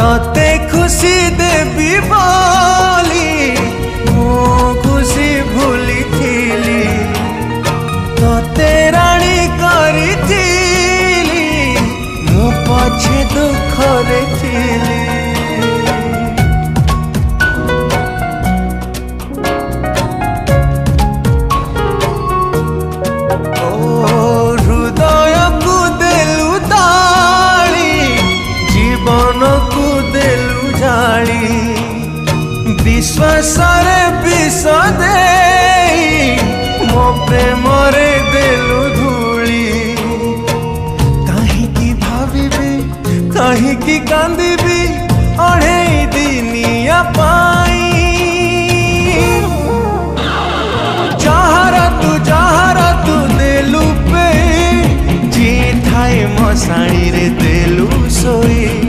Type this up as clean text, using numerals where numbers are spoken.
तते खुशी देवी बोली मो खुशी भूली थीली तते राणी करी थीली मो पछे दुख रे थीली। हृदय को देलु ताली जीवन को देलु जाली विश्वास रे विष दे मो प्रेम रे देलु धूली। कहीं भाविबी कहीं कांदिबी अढ़े दिनिया पाई जहारा तू देलु पे जी थाए मशाणी रे देलु सोई।